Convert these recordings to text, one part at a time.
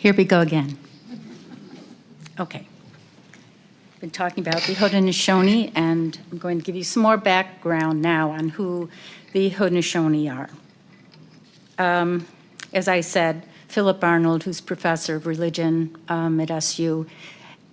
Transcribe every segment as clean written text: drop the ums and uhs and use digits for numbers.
Here we go again. Okay. Been talking about the Haudenosaunee, and I'm going to give you some more background now on who the Haudenosaunee are. As I said, Philip Arnold, who's professor of religion at SU,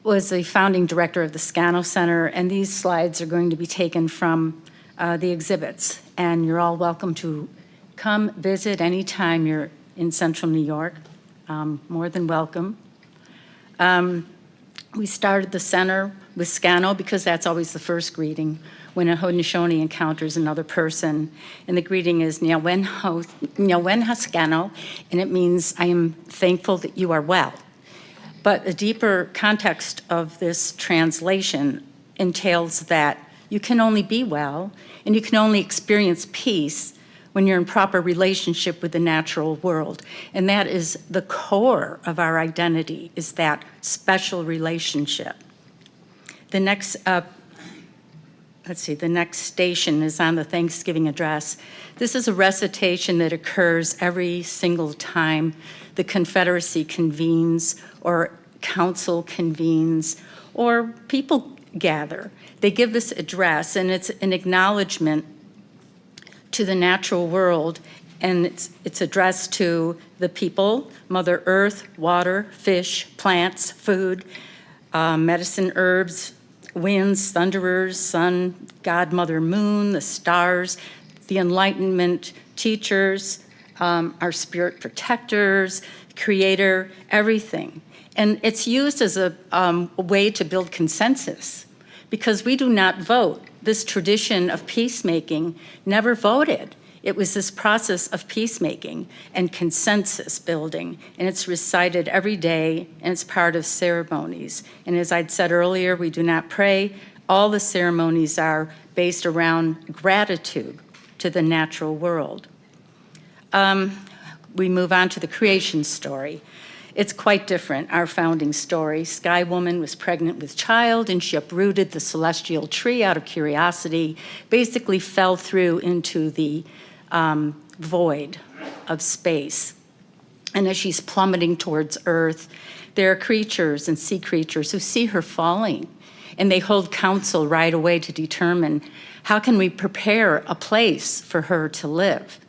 was the founding director of the Scano Center, and these slides are going to be taken from the exhibits. And you're all welcome to come visit anytime you're in central New York. More than welcome. We started the center with Scano because that's always the first greeting when a Haudenosaunee encounters another person. And the greeting is Nyawhen Scano, and it means I am thankful that you are well. But a deeper context of this translation entails that you can only be well and you can only experience peace when you're in proper relationship with the natural world. And that is the core of our identity, is that special relationship. The next, the next station is on the Thanksgiving address. This is a recitation that occurs every single time the Confederacy convenes or council convenes or people gather. They give this address, and it's an acknowledgement to the natural world, and it's addressed to the people, Mother Earth, water, fish, plants, food, medicine, herbs, winds, thunderers, sun, God, Mother Moon, the stars, the Enlightenment teachers, our spirit protectors, creator, everything. And it's used as a way to build consensus because we do not vote. This tradition of peacemaking never voted. It was this process of peacemaking and consensus building, and it's recited every day, and it's part of ceremonies. And as I'd said earlier, we do not pray. All the ceremonies are based around gratitude to the natural world. We move on to the creation story. It's quite different, our founding story. Sky Woman was pregnant with child, and she uprooted the celestial tree out of curiosity, basically fell through into the void of space. And as she's plummeting towards Earth, there are creatures and sea creatures who see her falling, and they hold counsel right away to determine how can we prepare a place for her to live.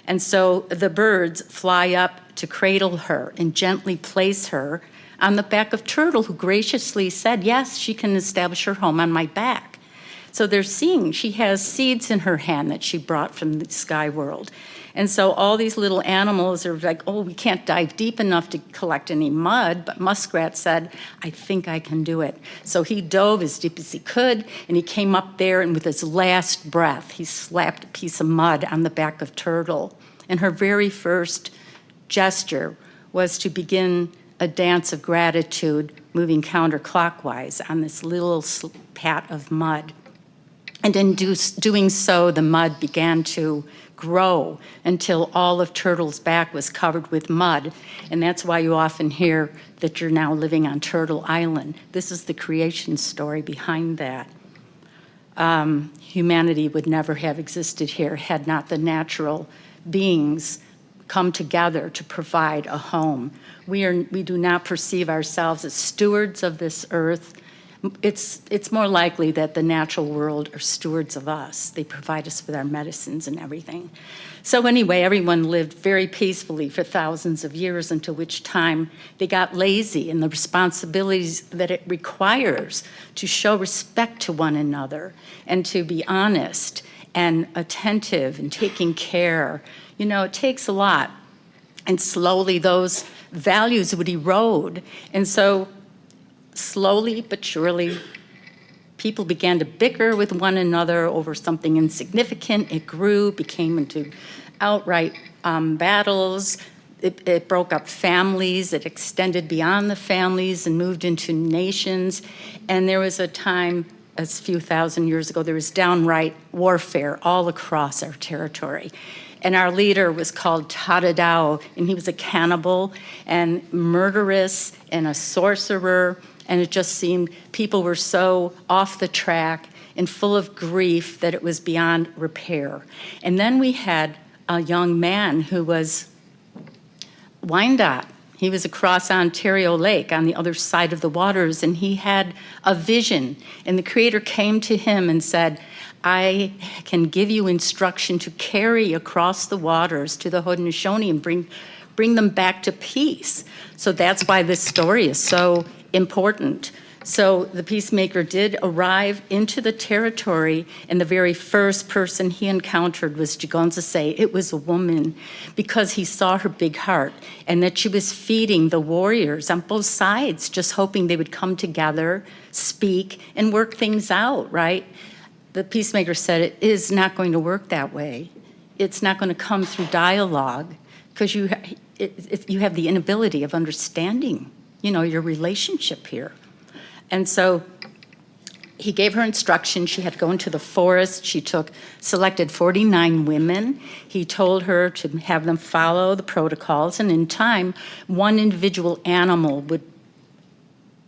And so the birds fly up to cradle her and gently place her on the back of Turtle, who graciously said, yes, she can establish her home on my back. So they're seeing she has seeds in her hand that she brought from the sky world. And so all these little animals are like, oh, we can't dive deep enough to collect any mud, but Muskrat said, I think I can do it. So he dove as deep as he could, and he came up there, and with his last breath, he slapped a piece of mud on the back of Turtle. And her very first gesture was to begin a dance of gratitude, moving counterclockwise on this little pat of mud. And in doing so, the mud began to grow until all of Turtle's back was covered with mud. And that's why you often hear that you're now living on Turtle Island. This is the creation story behind that. Humanity would never have existed here had not the natural beings come together to provide a home. We do not perceive ourselves as stewards of this earth. It's more likely that the natural world are stewards of us. They provide us with our medicines and everything. So anyway, everyone lived very peacefully for thousands of years, until which time they got lazy in the responsibilities that it requires to show respect to one another and to be honest and attentive and taking care. You know, it takes a lot. And slowly those values would erode. And so slowly but surely, people began to bicker with one another over something insignificant. It grew, became into outright battles. It broke up families. It extended beyond the families and moved into nations. And there was a time, a few thousand years ago, there was downright warfare all across our territory. And our leader was called Tadadao, and he was a cannibal and murderous and a sorcerer. And it just seemed people were so off the track and full of grief that it was beyond repair. And then we had a young man who was Wyandotte. He was across Ontario Lake on the other side of the waters, and he had a vision. And the Creator came to him and said, I can give you instruction to carry across the waters to the Haudenosaunee and bring them back to peace. So that's why this story is so important. So the peacemaker did arrive into the territory, and the very first person he encountered was Akwesasne. It was a woman, because he saw her big heart and that she was feeding the warriors on both sides, just hoping they would come together, speak, and work things out, right? The peacemaker said, it is not going to work that way. It's not going to come through dialogue, because you have the inability of understanding, your relationship here. And so he gave her instructions. She had to go into the forest. She selected 49 women. He told her to have them follow the protocols, and in time, one individual animal would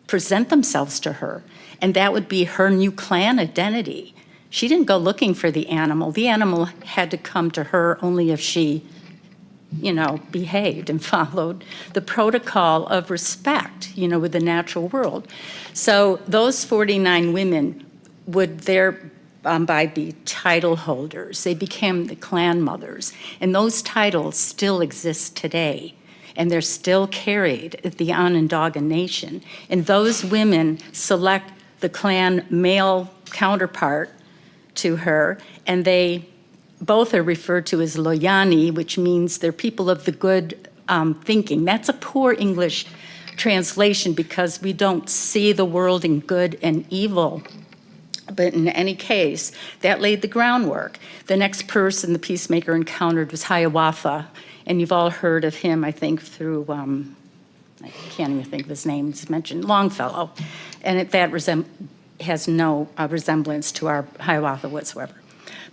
present themselves to her, and that would be her new clan identity. She didn't go looking for the animal. The animal had to come to her only if she behaved and followed the protocol of respect, with the natural world. So those 49 women would thereby be title holders. They became the clan mothers, and those titles still exist today, and they're still carried at the Onondaga Nation. And those women select the clan male counterpart to her, and they both are referred to as Loyani, which means they're people of the good thinking. That's a poor English translation because we don't see the world in good and evil. But in any case, that laid the groundwork. The next person the peacemaker encountered was Hiawatha, and you've all heard of him, I think, through, I can't even think of his name, it's mentioned, Longfellow. And that has no resemblance to our Hiawatha whatsoever.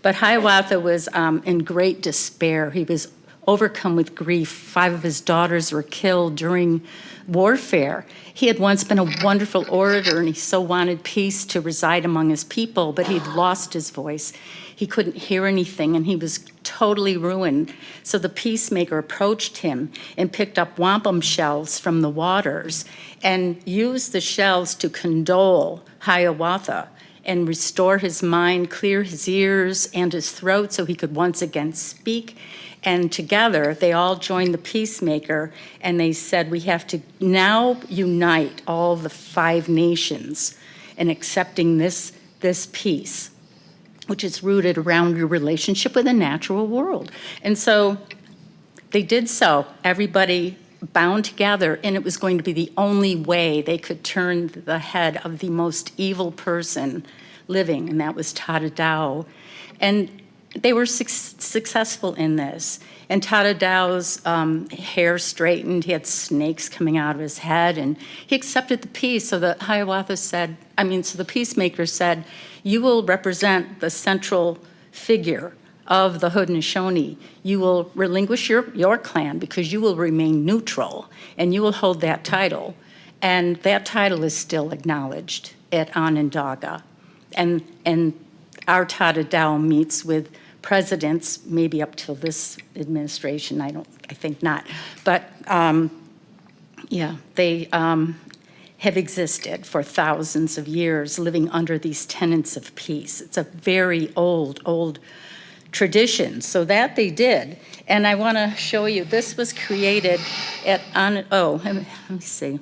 But Hiawatha was in great despair. He was overcome with grief. 5 of his daughters were killed during warfare. He had once been a wonderful orator, and he so wanted peace to reside among his people, but he'd lost his voice. He couldn't hear anything, and he was totally ruined. So the peacemaker approached him and picked up wampum shells from the waters and used the shells to condole Hiawatha and restore his mind, clear his ears and his throat so he could once again speak. And together, they all joined the peacemaker, and they said, we have to now unite all the 5 nations in accepting this peace, which is rooted around your relationship with the natural world. And so they did so. Everybody bound together, and it was going to be the only way they could turn the head of the most evil person living, and that was Tadadao. And they were successful in this. And Tadadao's hair straightened. He had snakes coming out of his head, and he accepted the peace. So the so the peacemaker said, you will represent the central figure of the Haudenosaunee. You will relinquish your clan because you will remain neutral, and you will hold that title. And that title is still acknowledged at Onondaga. And our Tadadao meets with presidents, maybe up till this administration, I think not. But they have existed for thousands of years, living under these tenets of peace. It's a very old tradition. So that they did. And I want to show you, this was created at, let me see.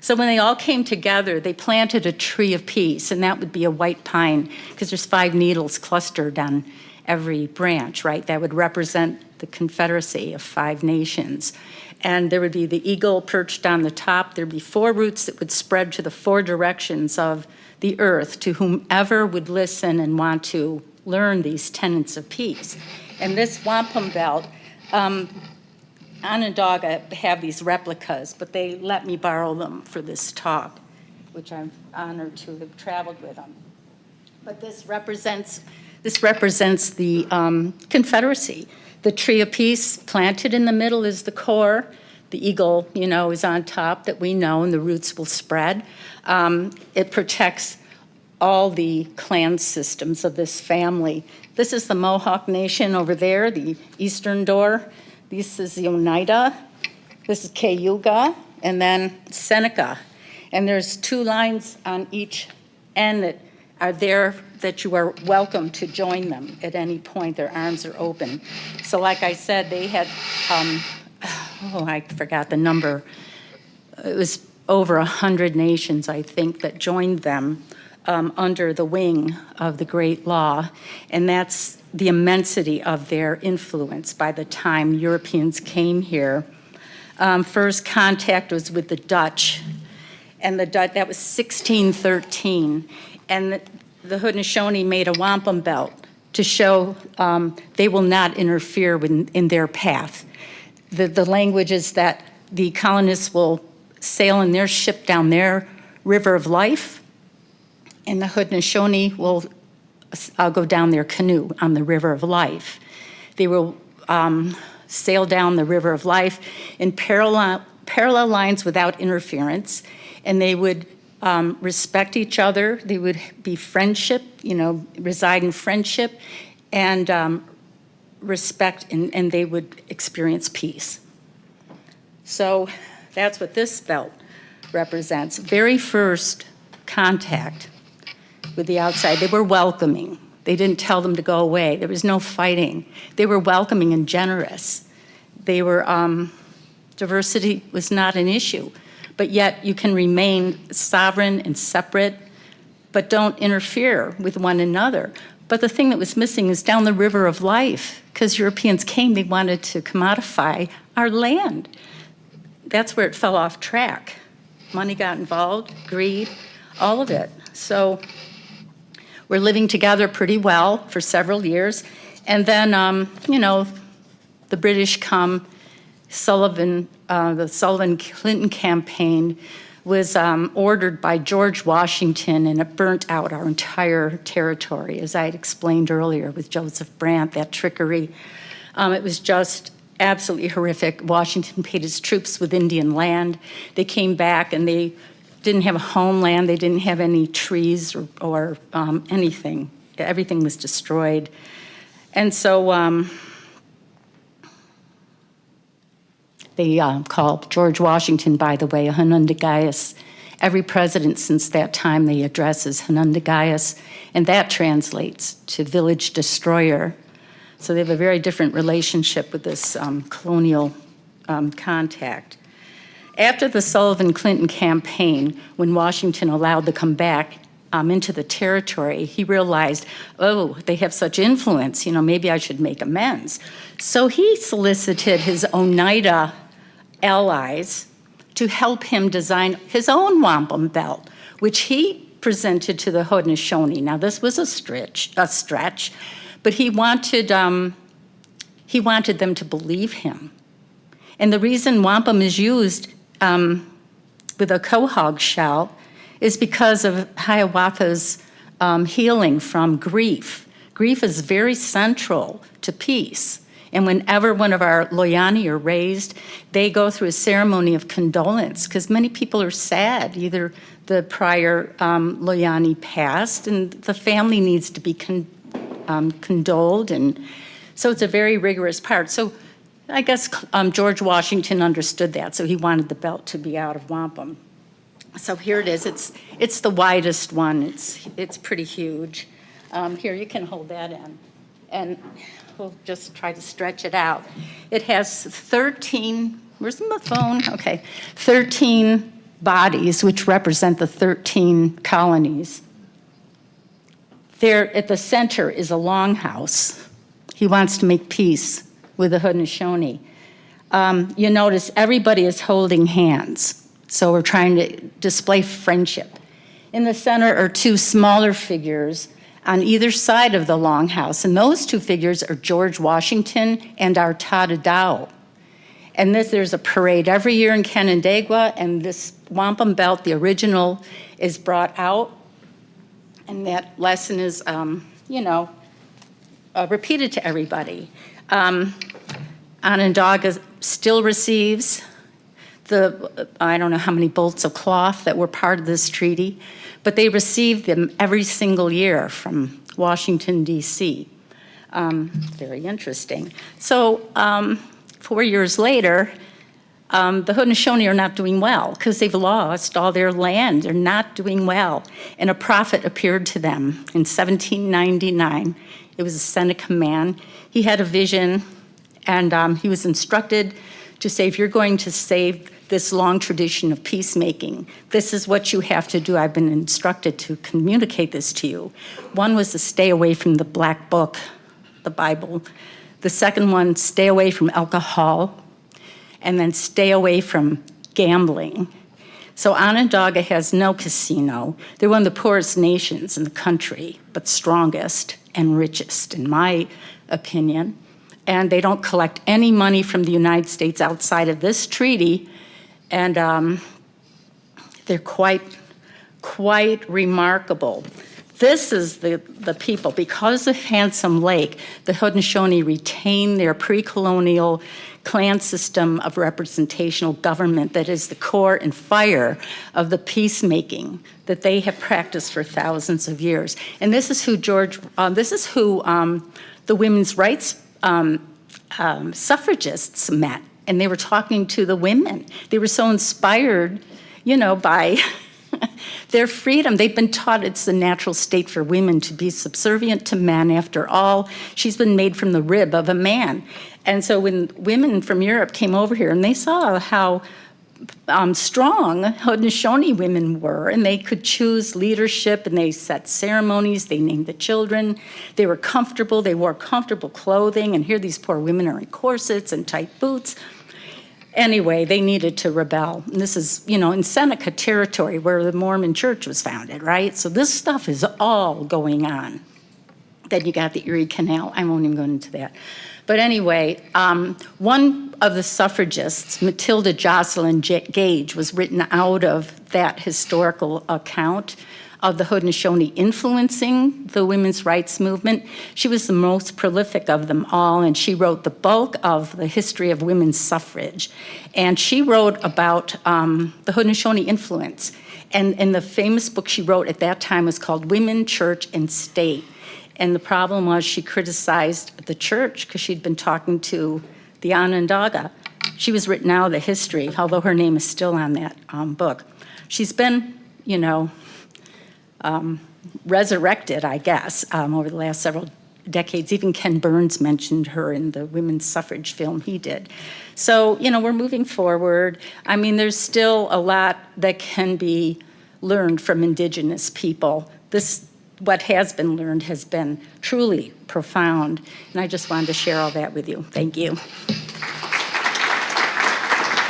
So when they all came together, they planted a tree of peace, and that would be a white pine, because there's 5 needles clustered on every branch, right? That would represent the Confederacy of 5 nations. And there would be the eagle perched on the top. There'd be 4 roots that would spread to the 4 directions of the earth to whomever would listen and want to learn these tenets of peace. And this wampum belt, Onondaga have these replicas, but they let me borrow them for this talk, which I'm honored to have traveled with them. But this represents the Confederacy. The tree of peace planted in the middle is the core. The eagle, is on top that we know, and the roots will spread. It protects all the clan systems of this family. This is the Mohawk Nation over there, the eastern door. This is the Oneida, This is Cayuga, and then Seneca. And there's 2 lines on each end that are there that you are welcome to join them at any point. Their arms are open. So like I said, they had, I forgot the number. It was over 100 nations, I think, that joined them under the wing of the Great Law. And that's the immensity of their influence by the time Europeans came here. First contact was with the Dutch, and that was 1613. And the Haudenosaunee made a wampum belt to show they will not interfere in their path. The language is that the colonists will sail in their ship down their river of life, and the Haudenosaunee will go down their canoe on the river of life. They will sail down the river of life in parallel lines without interference, and they would respect each other. They would be friendship, reside in friendship, and respect, and they would experience peace. So that's what this belt represents. Very first contact with the outside, they were welcoming. They didn't tell them to go away. There was no fighting. They were welcoming and generous. They were, diversity was not an issue, but yet you can remain sovereign and separate, but don't interfere with one another. But the thing that was missing is down the river of life, because Europeans came, they wanted to commodify our land. That's where it fell off track. Money got involved, greed, all of it. So we're living together pretty well for several years. And then, the British come, the Sullivan-Clinton campaign was ordered by George Washington, and it burnt out our entire territory, as I had explained earlier with Joseph Brant, that trickery. It was just absolutely horrific. Washington paid his troops with Indian land. They came back and they didn't have a homeland. They didn't have any trees or anything. Everything was destroyed. And so they called George Washington, by the way, a Hanundagayas. Every president since that time they address as Hanundagayas, and that translates to village destroyer. So they have a very different relationship with this colonial contact. After the Sullivan-Clinton campaign, when Washington allowed the comeback into the territory, he realized, oh, they have such influence, maybe I should make amends. So he solicited his Oneida allies to help him design his own wampum belt, which he presented to the Haudenosaunee. Now, this was a stretch, but he wanted them to believe him. And the reason wampum is used with a quahog shell is because of Hiawatha's healing from grief. Grief is very central to peace. And whenever one of our Loyani are raised, they go through a ceremony of condolence, because many people are sad. Either the prior Loyani passed, and the family needs to be condoled. And so it's a very rigorous part. So I guess George Washington understood that, so he wanted the belt to be out of wampum. So here it is. It's the widest one. It's pretty huge. Here, you can hold that in, and we'll just try to stretch it out. It has 13, where's my phone? Okay, 13 bodies, which represent the 13 colonies. There at the center is a longhouse. He wants to make peace with the Haudenosaunee. You notice everybody is holding hands. So we're trying to display friendship. In the center are 2 smaller figures on either side of the longhouse, and those 2 figures are George Washington and our Tadadao. And there's a parade every year in Canandaigua, and this wampum belt, the original, is brought out, and that lesson is, repeated to everybody. Onondaga still receives I don't know how many bolts of cloth that were part of this treaty, but they received them every single year from Washington, D.C. Very interesting. So 4 years later, the Haudenosaunee are not doing well because they've lost all their land. They're not doing well. And a prophet appeared to them in 1799. It was a Seneca man. He had a vision, and he was instructed to say, if you're going to save this long tradition of peacemaking, this is what you have to do. I've been instructed to communicate this to you. One was to stay away from the Black Book, the Bible. The second one, stay away from alcohol, and then stay away from gambling. So Onondaga has no casino. They're one of the poorest nations in the country, but strongest and richest, in my opinion. And they don't collect any money from the United States outside of this treaty, and they're quite remarkable. This is the people. Because of Handsome Lake, the Haudenosaunee retain their pre-colonial clan system of representational government that is the core and fire of the peacemaking that they have practiced for thousands of years. And this is who the women's rights suffragists met, and they were talking to the women. They were so inspired, by their freedom. They've been taught it's the natural state for women to be subservient to men. After all, she's been made from the rib of a man. And so when women from Europe came over here and they saw how strong Haudenosaunee women were, and they could choose leadership, and they set ceremonies, they named the children, they were comfortable, they wore comfortable clothing, and here these poor women are in corsets and tight boots. Anyway, they needed to rebel. And this is, in Seneca territory where the Mormon church was founded, right? So this stuff is all going on. Then you got the Erie Canal. I won't even go into that. But anyway, one of the suffragists, Matilda Jocelyn Gage, was written out of that historical account of the Haudenosaunee influencing the women's rights movement. She was the most prolific of them all, and she wrote the bulk of the history of women's suffrage. And she wrote about the Haudenosaunee influence. And the famous book she wrote at that time was called Women, Church, and State. And the problem was she criticized the church because she'd been talking to the Onondaga. She was written out of the history, although her name is still on that book. She's been, resurrected, I guess, over the last several decades. Even Ken Burns mentioned her in the women's suffrage film he did. So, we're moving forward. I mean, there's still a lot that can be learned from Indigenous people. What has been learned has been truly profound, and I just wanted to share all that with you. Thank you.